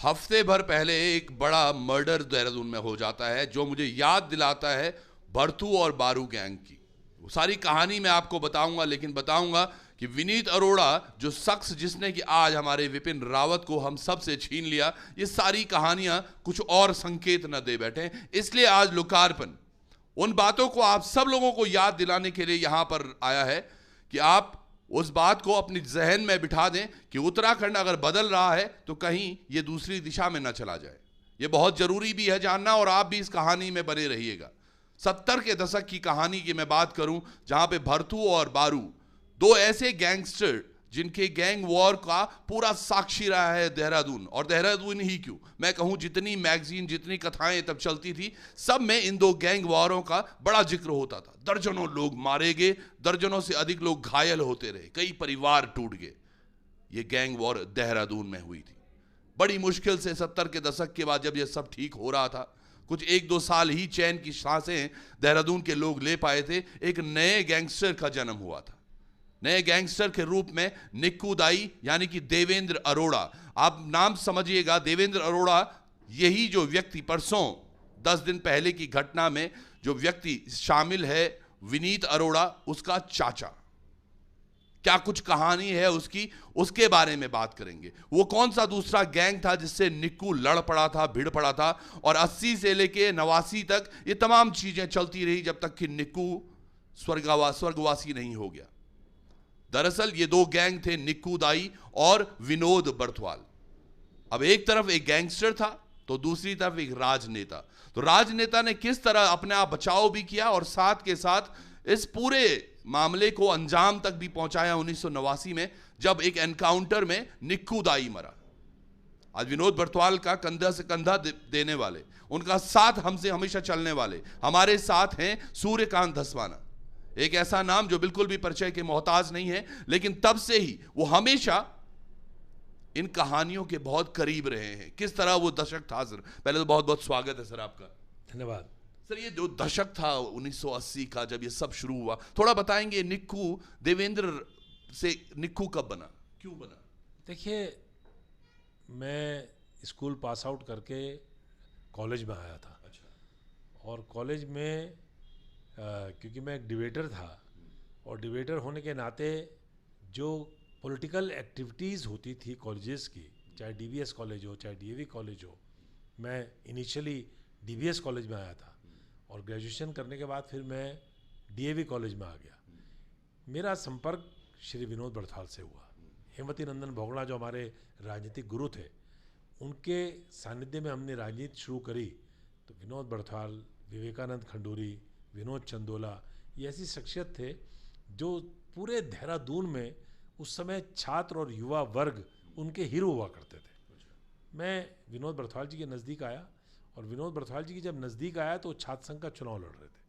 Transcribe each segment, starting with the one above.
हफ्ते भर पहले एक बड़ा मर्डर देहरादून में हो जाता है जो मुझे याद दिलाता है भरतू और बारू गैंग की। वो सारी कहानी मैं आपको बताऊंगा, लेकिन बताऊंगा कि विनीत अरोड़ा जो शख्स जिसने कि आज हमारे विपिन रावत को हम सब से छीन लिया, ये सारी कहानियां कुछ और संकेत न दे बैठे। इसलिए आज लोकार्पण उन बातों को आप सब लोगों को याद दिलाने के लिए यहां पर आया है कि आप उस बात को अपनी जहन में बिठा दें कि उत्तराखंड अगर बदल रहा है तो कहीं ये दूसरी दिशा में न चला जाए। ये बहुत जरूरी भी है जानना, और आप भी इस कहानी में बने रहिएगा। 70 के दशक की कहानी की मैं बात करूं जहां पे भरतू और बारू दो ऐसे गैंगस्टर जिनके गैंग वॉर का पूरा साक्षी रहा है देहरादून। और देहरादून ही क्यों, मैं कहूं जितनी मैगजीन जितनी कथाएं तब चलती थी सब में इन दो गैंग वॉरों का बड़ा जिक्र होता था। दर्जनों लोग मारे गए, दर्जनों से अधिक लोग घायल होते रहे, कई परिवार टूट गए। ये गैंग वॉर देहरादून में हुई थी। बड़ी मुश्किल से 70 के दशक के बाद जब यह सब ठीक हो रहा था, कुछ 1-2 साल ही चैन की सांसें देहरादून के लोग ले पाए थे, एक नए गैंगस्टर का जन्म हुआ था। नए गैंगस्टर के रूप में निक्कू दाई यानी कि देवेंद्र अरोड़ा। आप नाम समझिएगा, देवेंद्र अरोड़ा यही जो व्यक्ति परसों 10 दिन पहले की घटना में जो व्यक्ति शामिल है विनीत अरोड़ा, उसका चाचा। क्या कुछ कहानी है उसकी, उसके बारे में बात करेंगे। वो कौन सा दूसरा गैंग था जिससे निक्कू लड़ पड़ा था, भिड़ पड़ा था, और 80 से लेके 89 तक ये तमाम चीजें चलती रही जब तक कि निक्कू स्वर्गवासी नहीं हो गया। दरअसल ये दो गैंग थे, निक्कू दाई और विनोद बर्थवाल। अब एक तरफ एक गैंगस्टर था तो दूसरी तरफ एक राजनेता। तो राजनेता ने किस तरह अपने आप बचाव भी किया और साथ के साथ इस पूरे मामले को अंजाम तक भी पहुंचाया 1989 में, जब एक एनकाउंटर में निक्कू दाई मरा। आज विनोद बर्थवाल का कंधा से कंधा देने वाले, उनका साथ हमसे हमेशा चलने वाले हमारे साथ हैं सूर्यकांत धस्माना। एक ऐसा नाम जो बिल्कुल भी परिचय के मोहताज नहीं है, लेकिन तब से ही वो हमेशा इन कहानियों के बहुत करीब रहे हैं। किस तरह वो दशक था सर, पहले तो बहुत बहुत स्वागत है सर आपका। धन्यवाद सर। ये जो दशक था 1980 का जब ये सब शुरू हुआ, थोड़ा बताएंगे निक्कू देवेंद्र से निक्कू कब बना, क्यों बना? देखिए, मैं स्कूल पास आउट करके कॉलेज में आया था। अच्छा। और कॉलेज में क्योंकि मैं एक डिबेटर था, और डिबेटर होने के नाते जो पॉलिटिकल एक्टिविटीज़ होती थी कॉलेजेस की, चाहे डीवीएस कॉलेज हो चाहे डीएवी कॉलेज हो, मैं इनिशियली डीवीएस कॉलेज में आया था और ग्रेजुएशन करने के बाद फिर मैं डीएवी कॉलेज में आ गया। मेरा संपर्क श्री विनोद बर्थवाल से हुआ। हेमवती नंदन बोगड़ा जो हमारे राजनीतिक गुरु थे, उनके सानिध्य में हमने राजनीति शुरू करी। तो विनोद बर्थवाल, विवेकानंद खंडूरी, विनोद चंदोला, ये ऐसी शख्सियत थे जो पूरे देहरादून में उस समय छात्र और युवा वर्ग उनके हीरो हुआ करते थे। मैं विनोद बर्थवाल जी के नज़दीक आया, और विनोद बर्थवाल जी की जब नज़दीक आया तो छात्र संघ का चुनाव लड़ रहे थे।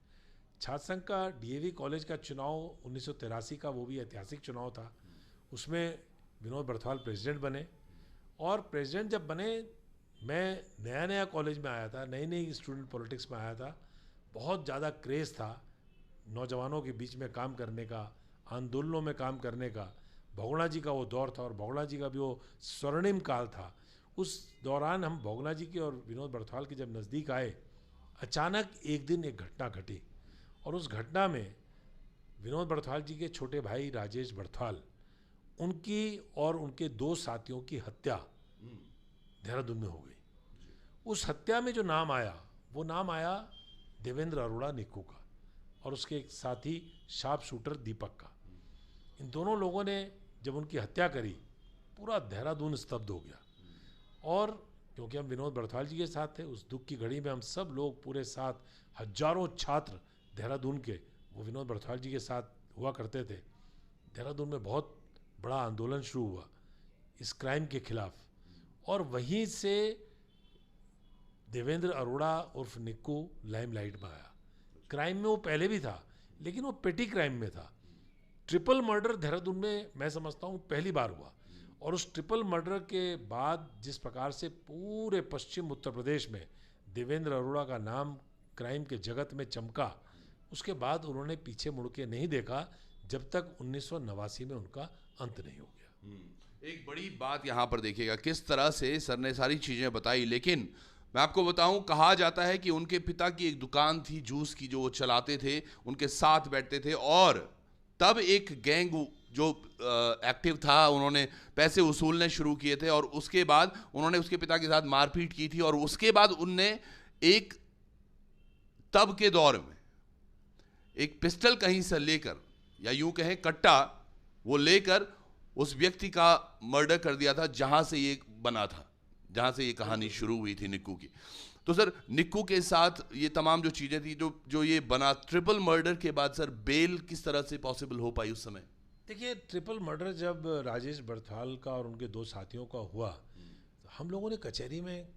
छात्र संघ का डीएवी कॉलेज का चुनाव 1983 का, वो भी ऐतिहासिक चुनाव था। उसमें विनोद बर्थवाल प्रेसिडेंट बने, और प्रेसिडेंट जब बने, मैं नया नया कॉलेज में आया था, नई नई स्टूडेंट पॉलिटिक्स में आया था, बहुत ज़्यादा क्रेज़ था नौजवानों के बीच में काम करने का, आंदोलनों में काम करने का। बोगड़ा जी का वो दौर था और बोगड़ा जी का भी वो स्वर्णिम काल था। उस दौरान हम बोगड़ा जी के और विनोद बर्थवाल के जब नज़दीक आए, अचानक एक दिन एक घटना घटी, और उस घटना में विनोद बर्थवाल जी के छोटे भाई राजेश बर्थवाल, उनकी और उनके 2 साथियों की हत्या देहरादून में हो गई। उस हत्या में जो नाम आया, वो नाम आया देवेंद्र अरोड़ा निक्कू का, और उसके एक साथी शार्प शूटर दीपक का। इन दोनों लोगों ने जब उनकी हत्या करी, पूरा देहरादून स्तब्ध हो गया। और क्योंकि हम विनोद बर्थवाल जी के साथ थे, उस दुख की घड़ी में हम सब लोग पूरे साथ, हजारों छात्र देहरादून के, वो विनोद बर्थवाल जी के साथ हुआ करते थे। देहरादून में बहुत बड़ा आंदोलन शुरू हुआ इस क्राइम के खिलाफ, और वहीं से देवेंद्र अरोड़ा उर्फ निक्कू लाइमलाइट में आया। क्राइम में वो पहले भी था, लेकिन वो पेटी क्राइम में था। ट्रिपल मर्डर देहरादून में मैं समझता हूँ पहली बार हुआ, और उस ट्रिपल मर्डर के बाद जिस प्रकार से पूरे पश्चिम उत्तर प्रदेश में देवेंद्र अरोड़ा का नाम क्राइम के जगत में चमका, उसके बाद उन्होंने पीछे मुड़ के नहीं देखा जब तक 1989 में उनका अंत नहीं हो गया। एक बड़ी बात यहाँ पर देखिएगा, किस तरह से सर ने सारी चीज़ें बताई, लेकिन मैं आपको बताऊं, कहा जाता है कि उनके पिता की एक दुकान थी जूस की जो वो चलाते थे, उनके साथ बैठते थे, और तब एक गैंग जो एक्टिव था, उन्होंने पैसे वसूलने शुरू किए थे, और उसके बाद उन्होंने उसके पिता के साथ मारपीट की थी, और उसके बाद उनने एक तब के दौर में एक पिस्टल कहीं से लेकर, या यूं कहें कट्टा, वो लेकर उस व्यक्ति का मर्डर कर दिया था, जहां से ये बना था, जहां से ये कहानी शुरू हुई थी निक्कू की। तो सर, निक्कू के साथ ये तमाम जो चीजें थी, जो ये बना, ट्रिपल मर्डर के बाद सर बेल किस तरह से पॉसिबल हो पाई उस समय? देखिए, ट्रिपल मर्डर जब राजेश बड़थाल का और उनके 2 साथियों का हुआ, तो हम लोगों ने कचहरी में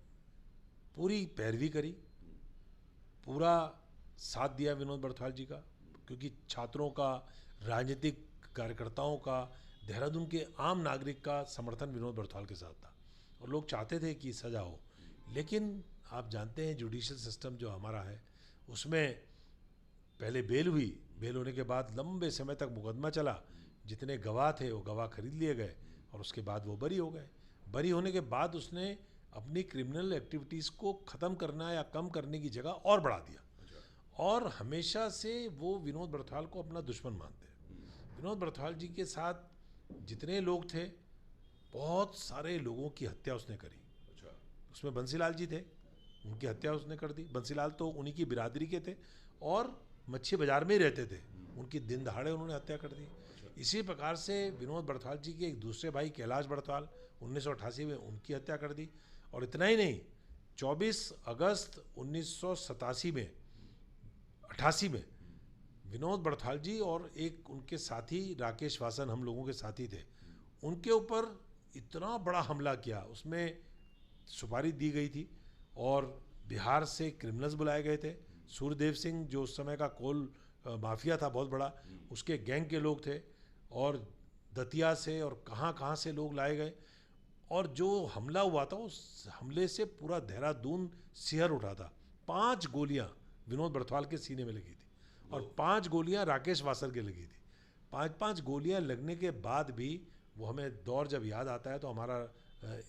पूरी पैरवी करी, पूरा साथ दिया विनोद बड़थाल जी का, क्योंकि छात्रों का, राजनीतिक कार्यकर्ताओं का, देहरादून के आम नागरिक का समर्थन विनोद बड़थाल के साथ था, और लोग चाहते थे कि सजा हो। लेकिन आप जानते हैं जुडिशियल सिस्टम जो हमारा है, उसमें पहले बेल हुई, बेल होने के बाद लंबे समय तक मुकदमा चला, जितने गवाह थे वो गवाह खरीद लिए गए, और उसके बाद वो बरी हो गए। बरी होने के बाद उसने अपनी क्रिमिनल एक्टिविटीज़ को ख़त्म करना या कम करने की जगह और बढ़ा दिया, और हमेशा से वो विनोद बड़थाल को अपना दुश्मन मानते हैं। विनोद बड़थाल जी के साथ जितने लोग थे, बहुत सारे लोगों की हत्या उसने करी। उसमें बंसीलाल जी थे, उनकी हत्या उसने कर दी। बंसीलाल तो उन्हीं की बिरादरी के थे और मच्छी बाजार में ही रहते थे, उनकी दिन दहाड़े उन्होंने हत्या कर दी। इसी प्रकार से विनोद बड़थाल जी के एक दूसरे भाई कैलाश बड़थाल 1988 में उनकी हत्या कर दी। और इतना ही नहीं, 24 अगस्त 1987 में 88 में विनोद बड़थाल जी और एक उनके साथी राकेश वासन, हम लोगों के साथी थे, उनके ऊपर इतना बड़ा हमला किया, उसमें सुपारी दी गई थी, और बिहार से क्रिमिनल्स बुलाए गए थे। सूर्यदेव सिंह जो उस समय का कोल माफिया था बहुत बड़ा, उसके गैंग के लोग थे, और दतिया से और कहाँ कहाँ से लोग लाए गए। और जो हमला हुआ था, उस हमले से पूरा देहरादून सिहर उठा था। 5 गोलियां विनोद बड़थाल के सीने में लगी थी, और 5 गोलियां राकेश वासर के लगी थी। 5-5 गोलियां लगने के बाद भी वो, हमें दौर जब याद आता है तो हमारा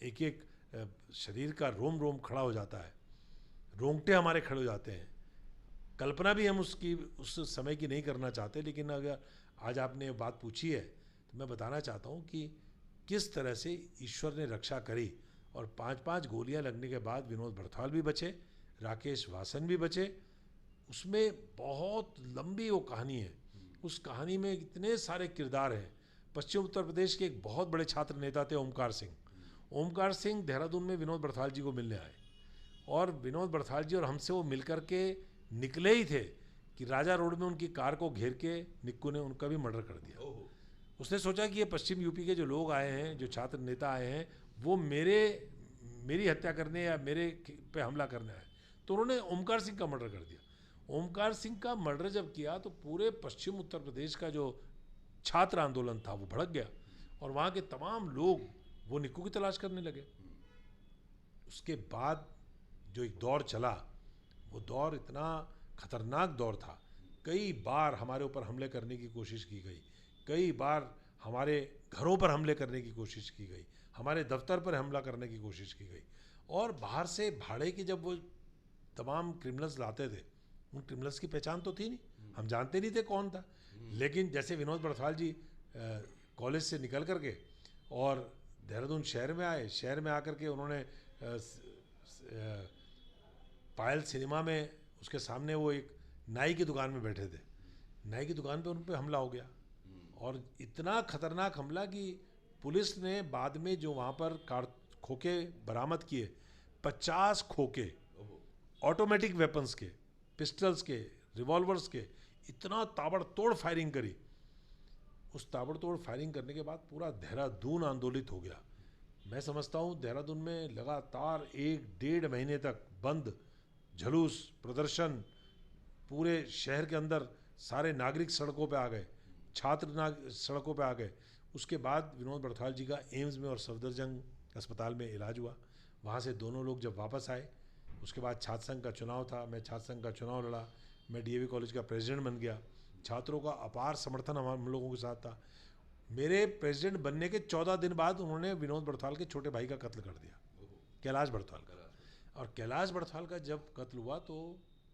एक एक शरीर का रोम रोम खड़ा हो जाता है, रोंगटे हमारे खड़े हो जाते हैं। कल्पना भी हम उसकी, उस समय की नहीं करना चाहते, लेकिन अगर आज आपने बात पूछी है तो मैं बताना चाहता हूँ कि किस तरह से ईश्वर ने रक्षा करी, और 5-5 गोलियां लगने के बाद विनोद बड़थाल भी बचे, राकेश वासन भी बचे। उसमें बहुत लंबी वो कहानी है, उस कहानी में इतने सारे किरदार हैं। पश्चिम उत्तर प्रदेश के एक बहुत बड़े छात्र नेता थे ओमकार सिंह। ओमकार सिंह देहरादून में विनोद बड़थाल जी को मिलने आए, और विनोद बड़थाल जी और हमसे वो मिलकर के निकले ही थे कि राजा रोड में उनकी कार को घेर के निक्कू ने उनका भी मर्डर कर दिया। उसने सोचा कि ये पश्चिम यूपी के जो लोग आए हैं, जो छात्र नेता आए हैं, वो मेरी हत्या करने या मेरे पे हमला करने आए, तो उन्होंने ओमकार सिंह का मर्डर कर दिया। ओमकार सिंह का मर्डर जब किया तो पूरे पश्चिम उत्तर प्रदेश का जो छात्र आंदोलन था वो भड़क गया, और वहाँ के तमाम लोग वो निक्कू की तलाश करने लगे। उसके बाद जो एक दौर चला, वो दौर इतना खतरनाक दौर था। कई बार हमारे ऊपर हमले करने की कोशिश की गई, कई बार हमारे घरों पर हमले करने की कोशिश की गई, हमारे दफ्तर पर हमला करने की कोशिश की गई। और बाहर से भाड़े के जब वो तमाम क्रिमिनल्स लाते थे, उन क्रिमिनल्स की पहचान तो थी नहीं, हम जानते नहीं थे कौन था। लेकिन जैसे विनोद बड़थाल जी कॉलेज से निकल करके और देहरादून शहर में आए, शहर में आकर के उन्होंने पायल सिनेमा में, उसके सामने वो एक नाई की दुकान में बैठे थे, नाई की दुकान पे उन पे हमला हो गया। और इतना खतरनाक हमला कि पुलिस ने बाद में जो वहाँ पर खोखे बरामद किए, 50 खोखे ऑटोमेटिक वेपन्स के, पिस्टल्स के, रिवॉल्वर्स के, इतना ताबड़तोड़ फायरिंग करी। उस ताबड़तोड़ फायरिंग करने के बाद पूरा देहरादून आंदोलित हो गया। मैं समझता हूँ देहरादून में लगातार 1-1.5 महीने तक बंद, झलूस, प्रदर्शन, पूरे शहर के अंदर सारे नागरिक सड़कों पे आ गए, छात्र सड़कों पे आ गए। उसके बाद विनोद बड़थाल जी का एम्स में और सफदरजंग अस्पताल में इलाज हुआ। वहाँ से दोनों लोग जब वापस आए, उसके बाद छात्र संघ का चुनाव था, मैं छात्र संघ का चुनाव लड़ा, मैं डीएवी कॉलेज का प्रेसिडेंट बन गया। छात्रों का अपार समर्थन हम लोगों के साथ था। मेरे प्रेसिडेंट बनने के 14 दिन बाद उन्होंने विनोद बड़थाल के छोटे भाई का कत्ल कर दिया, कैलाश बड़थाल का। और कैलाश बड़थाल का जब कत्ल हुआ तो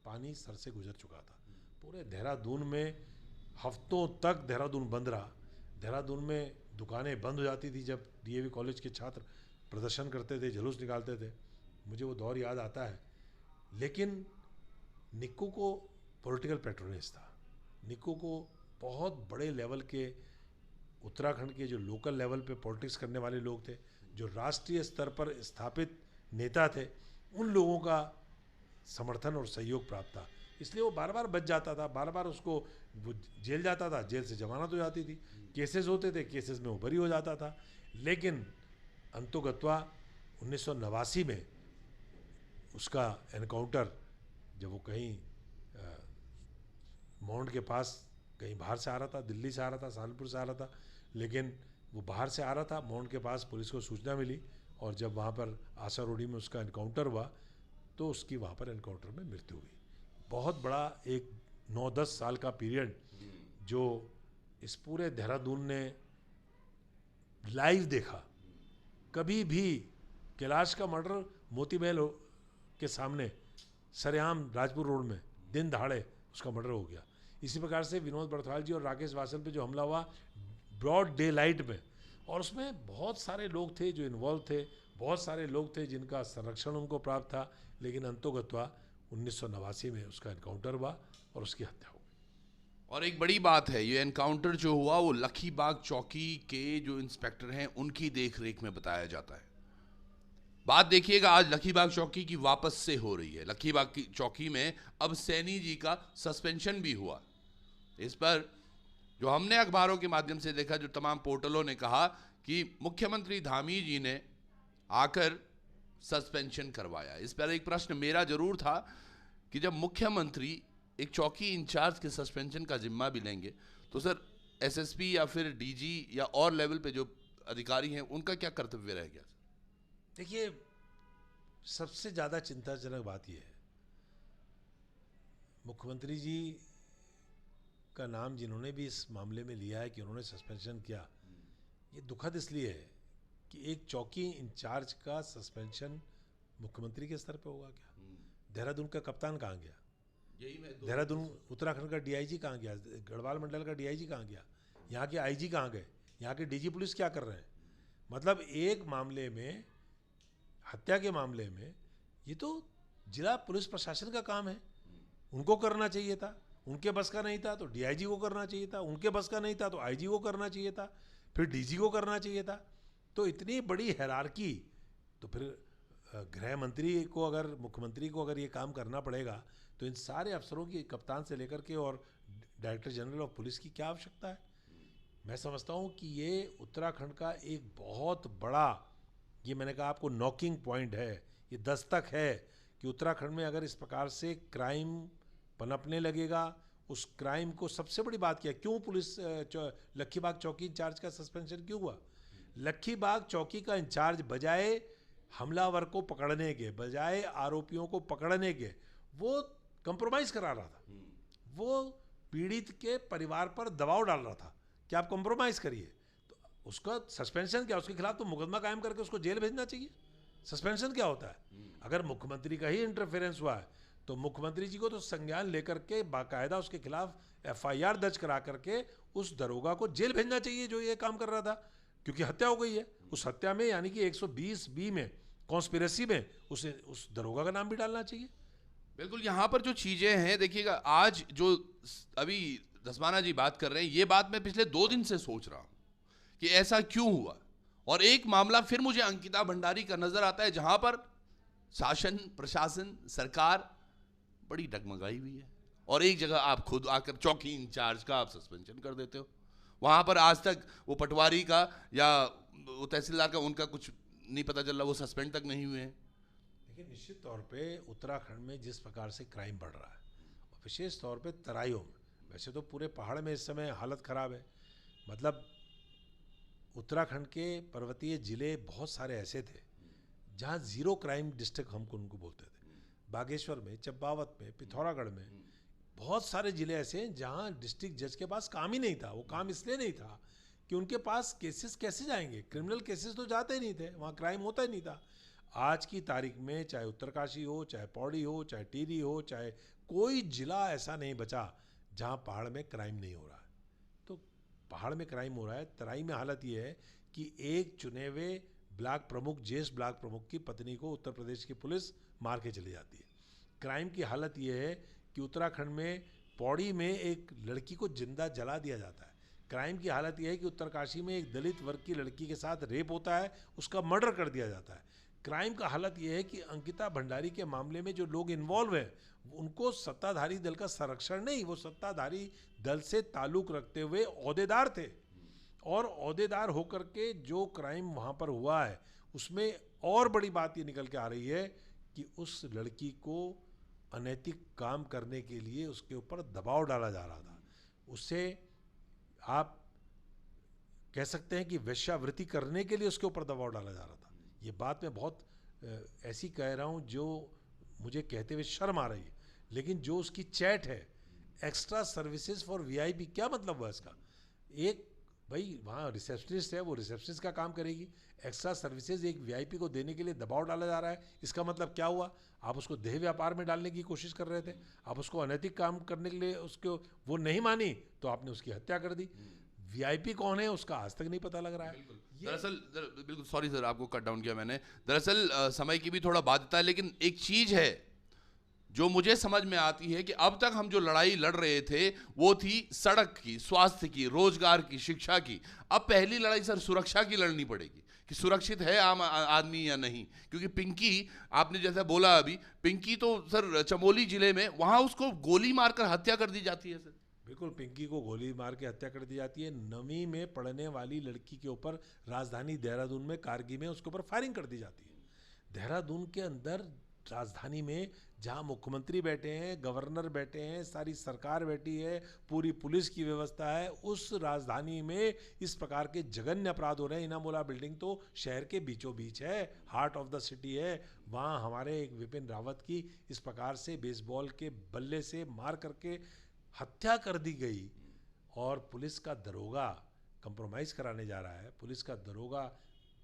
पानी सर से गुजर चुका था। पूरे देहरादून में हफ्तों तक देहरादून बंद रहा। देहरादून में दुकानें बंद हो जाती थी जब डीएवी कॉलेज के छात्र प्रदर्शन करते थे, जुलूस निकालते थे। मुझे वो दौर याद आता है। लेकिन निक्कू को पॉलिटिकल पैट्रोनेज था। निक्कू को बहुत बड़े लेवल के उत्तराखंड के जो लोकल लेवल पे पॉलिटिक्स करने वाले लोग थे, जो राष्ट्रीय स्तर पर स्थापित नेता थे, उन लोगों का समर्थन और सहयोग प्राप्त था। इसलिए वो बार बार बच जाता था, बार बार उसको वो जेल जाता था, जेल से जमानत हो जाती थी, केसेस होते थे, केसेस में वो बरी हो जाता था। लेकिन अंतोगत्वा 1989 में उसका एनकाउंटर, जब वो कहीं मौंड के पास कहीं बाहर से आ रहा था, दिल्ली से आ रहा था, सहारनपुर से आ रहा था, लेकिन वो बाहर से आ रहा था, मौंड के पास पुलिस को सूचना मिली और जब वहाँ पर आशा रोडी में उसका एनकाउंटर हुआ तो उसकी वहाँ पर एनकाउंटर में मृत्यु हुई। बहुत बड़ा एक 9-10 साल का पीरियड जो इस पूरे देहरादून ने लाइव देखा। कभी भी कैलाश का मर्डर मोती महल के सामने सरेआम राजपुर रोड में दिन दहाड़े उसका मर्डर हो गया। इसी प्रकार से विनोद बड़थाल जी और राकेश वासल पे जो हमला हुआ ब्रॉड डे लाइट में, और उसमें बहुत सारे लोग थे जो इन्वॉल्व थे, बहुत सारे लोग थे जिनका संरक्षण उनको प्राप्त था, लेकिन अंतोगत्वा 1989 में उसका एनकाउंटर हुआ और उसकी हत्या हो गई। और एक बड़ी बात है, ये एनकाउंटर जो हुआ वो लखीबाग चौकी के जो इंस्पेक्टर हैं उनकी देखरेख में बताया जाता है। बात देखिएगा, आज लखीबाग चौकी की वापस से हो रही है। लखीबाग की चौकी में अब सैनी जी का सस्पेंशन भी हुआ। इस पर जो हमने अखबारों के माध्यम से देखा, जो तमाम पोर्टलों ने कहा कि मुख्यमंत्री धामी जी ने आकर सस्पेंशन करवाया। इस पर एक प्रश्न मेरा जरूर था कि जब मुख्यमंत्री एक चौकी इंचार्ज के सस्पेंशन का जिम्मा भी लेंगे तो सर एसएसपी या फिर डीजी या और लेवल पे जो अधिकारी हैं उनका क्या कर्तव्य रह गया? देखिए, सबसे ज़्यादा चिंताजनक बात यह है, मुख्यमंत्री जी का नाम जिन्होंने भी इस मामले में लिया है कि उन्होंने सस्पेंशन किया, ये दुखद इसलिए है कि एक चौकी इंचार्ज का सस्पेंशन मुख्यमंत्री के स्तर पे होगा क्या? देहरादून का कप्तान कहाँ गया? देहरादून उत्तराखंड का डीआईजी कहाँ गया? गढ़वाल मंडल का डीआईजी कहाँ गया? यहाँ के आईजी कहाँ गए? यहाँ के डीजी पुलिस क्या कर रहे हैं? मतलब एक मामले में, हत्या के मामले में, ये तो जिला पुलिस प्रशासन का काम है, उनको करना चाहिए था। उनके बस का नहीं था तो डीआईजी को करना चाहिए था, उनके बस का नहीं था तो आईजी को करना चाहिए था, फिर डीजी को करना चाहिए था। तो इतनी बड़ी हायरार्की, तो फिर गृह मंत्री को, अगर मुख्यमंत्री को अगर ये काम करना पड़ेगा तो इन सारे अफसरों की, कप्तान से लेकर के और डायरेक्टर जनरल ऑफ पुलिस की क्या आवश्यकता है? मैं समझता हूँ कि ये उत्तराखंड का एक बहुत बड़ा, ये मैंने कहा आपको, नॉकिंग पॉइंट है, ये दस्तक है कि उत्तराखंड में अगर इस प्रकार से क्राइम पनपने लगेगा, उस क्राइम को, सबसे बड़ी बात क्या है, क्यों पुलिस लखीबाग चौकी इंचार्ज का सस्पेंशन क्यों हुआ? लखीबाग चौकी का इंचार्ज बजाय हमलावर को पकड़ने के, बजाय आरोपियों को पकड़ने के, वो कंप्रोमाइज करा रहा था। वो पीड़ित के परिवार पर दबाव डाल रहा था कि आप कंप्रोमाइज करिए। तो उसका सस्पेंशन क्या? उसके खिलाफ तो मुकदमा कायम करके उसको जेल भेजना चाहिए। सस्पेंशन क्या होता है? अगर मुख्यमंत्री का ही इंटरफेरेंस हुआ है तो मुख्यमंत्री जी को तो संज्ञान लेकर के बाकायदा उसके खिलाफ एफआईआर दर्ज करा करके उस दरोगा को जेल भेजना चाहिए जो ये काम कर रहा था, क्योंकि हत्या हो गई है। उस हत्या में, यानी कि 120B में, कॉन्स्पिरेसी में, उस दरोगा का नाम भी डालना चाहिए। बिल्कुल। यहाँ पर जो चीजें हैं, देखिएगा, आज जो अभी धस्माना जी बात कर रहे हैं, ये बात मैं पिछले 2 दिन से सोच रहा हूँ कि ऐसा क्यों हुआ। और एक मामला फिर मुझे अंकिता भंडारी का नजर आता है जहां पर शासन, प्रशासन, सरकार बड़ी डगमगाई हुई है, और एक जगह आप खुद आकर चौकी इंचार्ज का आप सस्पेंशन कर देते हो। वहां पर आज तक वो पटवारी का या वो तहसीलदार का, उनका कुछ नहीं पता चल रहा, वो सस्पेंड तक नहीं हुए हैं। देखिए, निश्चित तौर पे उत्तराखंड में जिस प्रकार से क्राइम बढ़ रहा है, और विशेष तौर पे तराइयों में, वैसे तो पूरे पहाड़ में इस समय हालत ख़राब है। मतलब उत्तराखंड के पर्वतीय ज़िले बहुत सारे ऐसे थे जहाँ ज़ीरो क्राइम डिस्ट्रिक्ट हम उनको बोलते थे। बागेश्वर में, चंपावत में, पिथौरागढ़ में, बहुत सारे ज़िले ऐसे हैं जहाँ डिस्ट्रिक्ट जज के पास काम ही नहीं था। वो काम इसलिए नहीं था कि उनके पास केसेस कैसे जाएंगे, क्रिमिनल केसेस तो जाते ही नहीं थे, वहाँ क्राइम होता ही नहीं था। आज की तारीख में चाहे उत्तरकाशी हो, चाहे पौड़ी हो, चाहे टिहरी हो, चाहे कोई जिला ऐसा नहीं बचा जहाँ पहाड़ में क्राइम नहीं हो रहा है। तो पहाड़ में क्राइम हो रहा है। तराई में हालत ये है कि एक चुने हुए ब्लॉक प्रमुख, ज्येष्ठ ब्लॉक प्रमुख की पत्नी को उत्तर प्रदेश की पुलिस मार के चली जाती है। क्राइम की हालत ये है कि उत्तराखंड में पौड़ी में एक लड़की को जिंदा जला दिया जाता है। क्राइम की हालत यह है कि उत्तरकाशी में एक दलित वर्ग की लड़की के साथ रेप होता है, उसका मर्डर कर दिया जाता है। क्राइम का हालत यह है कि अंकिता भंडारी के मामले में जो लोग इन्वॉल्व हैं उनको सत्ताधारी दल का संरक्षण नहीं, वो सत्ताधारी दल से ताल्लुक रखते हुए ओहदेदार थे, और ओहदेदार होकर के जो क्राइम वहाँ पर हुआ है उसमें और बड़ी बात ये निकल के आ रही है कि उस लड़की को अनैतिक काम करने के लिए उसके ऊपर दबाव डाला जा रहा था। उससे आप कह सकते हैं कि वेश्यावृत्ति करने के लिए उसके ऊपर दबाव डाला जा रहा था। ये बात मैं बहुत ऐसी कह रहा हूँ जो मुझे कहते हुए शर्म आ रही है, लेकिन जो उसकी चैट है, एक्स्ट्रा सर्विसेज फॉर वीआईपी, क्या मतलब हुआ इसका? एक भाई वहाँ रिसेप्शनिस्ट है, वो रिसेप्शनिस्ट का काम करेगी, एक्स्ट्रा सर्विसेज एक वीआईपी को देने के लिए दबाव डाला जा रहा है, इसका मतलब क्या हुआ? आप उसको देह व्यापार में डालने की कोशिश कर रहे थे, आप उसको अनैतिक काम करने के लिए उसको वो नहीं मानी तो आपने उसकी हत्या कर दी। वीआईपी कौन है उसका आज तक नहीं पता लग रहा है। दरअसल बिल्कुल सॉरी सर, आपको कट डाउन किया मैंने। दरअसल समय की भी थोड़ा बाध्यता है, लेकिन एक चीज है जो मुझे समझ में आती है कि अब तक हम जो लड़ाई लड़ रहे थे वो थी सड़क की, स्वास्थ्य की, रोजगार की, शिक्षा की। अब पहली लड़ाई सर सुरक्षा की लड़नी पड़ेगी कि सुरक्षित है आम आदमी या नहीं। क्योंकि पिंकी, आपने जैसा बोला अभी, पिंकी तो सर चमोली जिले में वहां उसको गोली मारकर हत्या कर दी जाती है सर। बिल्कुल, पिंकी को गोली मार के हत्या कर दी जाती है। 9वीं में पढ़ने वाली लड़की के ऊपर राजधानी देहरादून में कारगी में उसके ऊपर फायरिंग कर दी जाती है। देहरादून के अंदर राजधानी में जहां मुख्यमंत्री बैठे हैं, गवर्नर बैठे हैं, सारी सरकार बैठी है, पूरी पुलिस की व्यवस्था है, उस राजधानी में इस प्रकार के जघन्य अपराध हो रहे हैं। इनामुल्ला बिल्डिंग तो शहर के बीचों बीच है, हार्ट ऑफ द सिटी है। वहाँ हमारे एक विपिन रावत की इस प्रकार से बेसबॉल के बल्ले से मार करके हत्या कर दी गई, और पुलिस का दरोगा कंप्रोमाइज़ कराने जा रहा है। पुलिस का दरोगा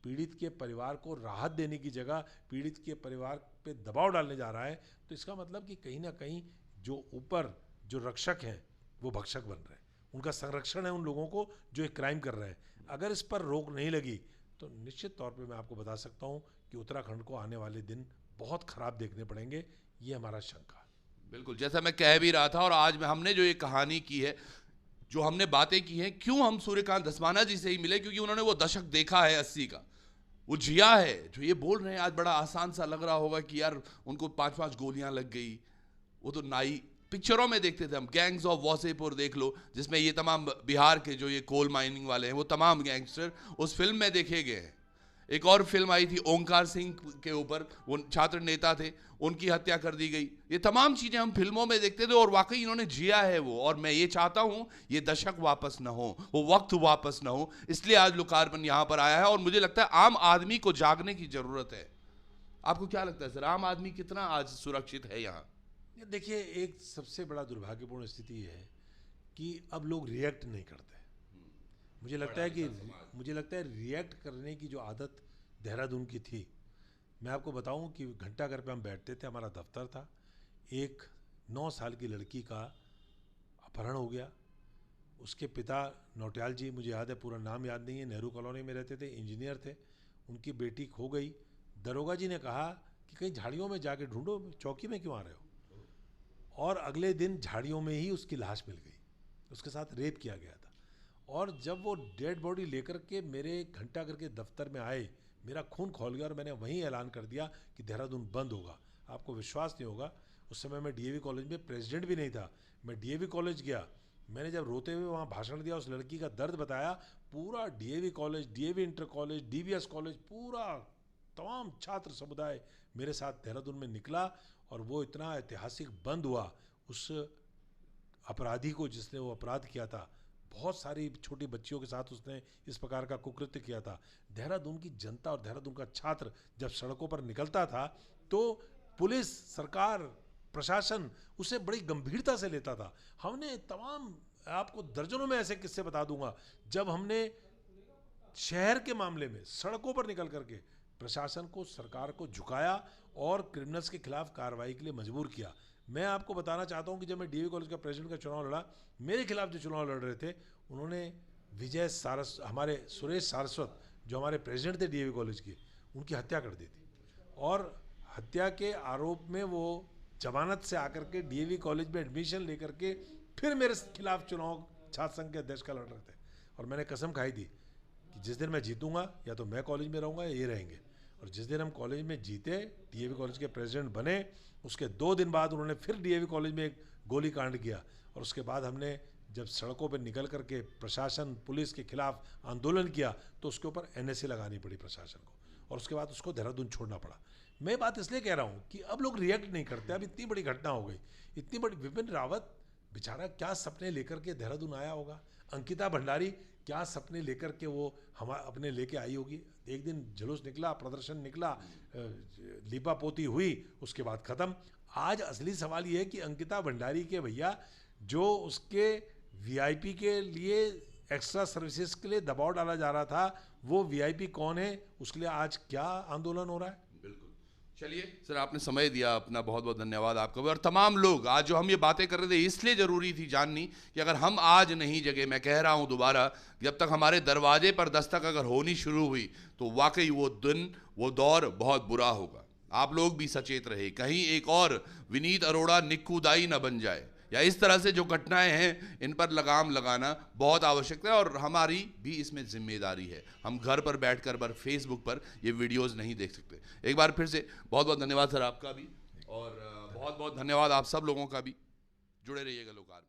पीड़ित के परिवार को राहत देने की जगह पीड़ित के परिवार पे दबाव डालने जा रहा है। तो इसका मतलब कि कहीं ना कहीं जो ऊपर जो रक्षक हैं वो भक्षक बन रहे हैं, उनका संरक्षण है उन लोगों को जो एक क्राइम कर रहे हैं। अगर इस पर रोक नहीं लगी तो निश्चित तौर पे मैं आपको बता सकता हूँ कि उत्तराखंड को आने वाले दिन बहुत खराब देखने पड़ेंगे। ये हमारा शंका है। बिल्कुल, जैसा मैं कह भी रहा था, और आज में हमने जो ये कहानी की है, जो हमने बातें की हैं, क्यों हम सूर्यकांत धस्माना जी से ही मिले? क्योंकि उन्होंने वो दशक देखा है 80 का, वो जिया है। जो ये बोल रहे हैं आज बड़ा आसान सा लग रहा होगा कि यार उनको 5-5 गोलियां लग गई, वो तो नाई पिक्चरों में देखते थे हम। गैंग्स ऑफ वासेपुर देख लो, जिसमें ये तमाम बिहार के जो ये कोल माइनिंग वाले हैं वो तमाम गैंगस्टर उस फिल्म में देखे गए हैं। एक और फिल्म आई थी ओंकार सिंह के ऊपर, वो छात्र नेता थे, उनकी हत्या कर दी गई। ये तमाम चीज़ें हम फिल्मों में देखते थे, और वाकई इन्होंने जिया है वो। और मैं ये चाहता हूँ ये दशक वापस ना हो, वो वक्त वापस ना हो, इसलिए आज लोकार्पण यहाँ पर आया है। और मुझे लगता है आम आदमी को जागने की ज़रूरत है। आपको क्या लगता है सर, आम आदमी कितना आज सुरक्षित है यहाँ? देखिए, एक सबसे बड़ा दुर्भाग्यपूर्ण स्थिति है कि अब लोग रिएक्ट नहीं करते। मुझे लगता है रिएक्ट करने की जो आदत देहरादून की थी, मैं आपको बताऊं कि घंटाघर पे हम बैठते थे, हमारा दफ्तर था। एक 9 साल की लड़की का अपहरण हो गया। उसके पिता नौटियाल जी, मुझे याद है, पूरा नाम याद नहीं है, नेहरू कॉलोनी में रहते थे, इंजीनियर थे। उनकी बेटी खो गई। दरोगा जी ने कहा कि कहीं झाड़ियों में जाके ढूंढो, चौकी में क्यों आ रहे हो? और अगले दिन झाड़ियों में ही उसकी लाश मिल गई, उसके साथ रेप किया गया था। और जब वो डेड बॉडी लेकर के मेरे घंटाघर के दफ्तर में आए, मेरा खून खौल गया और मैंने वहीं ऐलान कर दिया कि देहरादून बंद होगा। आपको विश्वास नहीं होगा, उस समय मैं डीएवी कॉलेज में प्रेसिडेंट भी नहीं था। मैं डीएवी कॉलेज गया, मैंने जब रोते हुए वहाँ भाषण दिया, उस लड़की का दर्द बताया, पूरा DAV college, DAV inter college, DVS college, पूरा तमाम छात्र समुदाय मेरे साथ देहरादून में निकला। और वो इतना ऐतिहासिक बंद हुआ। उस अपराधी को, जिसने वो अपराध किया था, बहुत सारी छोटी बच्चियों के साथ उसने इस प्रकार का कुकृत्य किया था। देहरादून की जनता और देहरादून का छात्र जब सड़कों पर निकलता था तो पुलिस, सरकार, प्रशासन उसे बड़ी गंभीरता से लेता था। हमने तमाम, आपको दर्जनों में ऐसे किस्से बता दूंगा, जब हमने शहर के मामले में सड़कों पर निकल करके प्रशासन को, सरकार को झुकाया और क्रिमिनल्स के खिलाफ कार्रवाई के लिए मजबूर किया। मैं आपको बताना चाहता हूं कि जब मैं डीएवी कॉलेज का प्रेसिडेंट का चुनाव लड़ा, मेरे खिलाफ जो चुनाव लड़ रहे थे उन्होंने हमारे सुरेश सारस्वत जो हमारे प्रेसिडेंट थे डीएवी कॉलेज के, उनकी हत्या कर दी थी। और हत्या के आरोप में वो जमानत से आकर के डीएवी कॉलेज में एडमिशन लेकर के फिर मेरे खिलाफ चुनाव छात्र संघ के अध्यक्ष का लड़ रहे थे। और मैंने कसम खाई थी कि जिस दिन मैं जीतूंगा या तो मैं कॉलेज में रहूंगा या ये रहेंगे। और जिस दिन हम कॉलेज में जीते, डीएवी कॉलेज के प्रेसिडेंट बने, उसके 2 दिन बाद उन्होंने फिर डीएवी कॉलेज में एक गोली कांड किया। और उसके बाद हमने जब सड़कों पर निकल करके प्रशासन, पुलिस के खिलाफ आंदोलन किया तो उसके ऊपर एनएसए लगानी पड़ी प्रशासन को, और उसके बाद उसको देहरादून छोड़ना पड़ा। मैं बात इसलिए कह रहा हूँ कि अब लोग रिएक्ट नहीं करते। अब इतनी बड़ी घटना हो गई, इतनी बड़ी, विपिन रावत बेचारा क्या सपने लेकर के देहरादून आया होगा, अंकिता भंडारी क्या सपने लेकर के वो अपने लेके आई होगी। एक दिन जुलूस निकला, प्रदर्शन निकला, लीपा पोती हुई, उसके बाद खत्म। आज असली सवाल ये है कि अंकिता भंडारी के भैया जो उसके वीआईपी के लिए, एक्स्ट्रा सर्विसेज के लिए दबाव डाला जा रहा था, वो वीआईपी कौन है, उसके लिए आज क्या आंदोलन हो रहा है। चलिए सर, आपने समय दिया, अपना बहुत बहुत धन्यवाद आपका। और तमाम लोग आज जो हम ये बातें कर रहे थे, इसलिए ज़रूरी थी जाननी कि अगर हम आज नहीं जगे, मैं कह रहा हूँ दोबारा, जब तक हमारे दरवाजे पर दस्तक अगर होनी शुरू हुई तो वाकई वो दिन, वो दौर बहुत बुरा होगा। आप लोग भी सचेत रहे, कहीं एक और विनीत अरोड़ा निक्कू दाई न बन जाए, या इस तरह से जो घटनाएं हैं इन पर लगाम लगाना बहुत आवश्यक है। और हमारी भी इसमें जिम्मेदारी है। हम घर पर बैठकर फेसबुक पर ये वीडियोस नहीं देख सकते। एक बार फिर से बहुत बहुत धन्यवाद सर आपका भी, और बहुत बहुत धन्यवाद आप सब लोगों का भी। जुड़े रहिएगा लोकार्पण।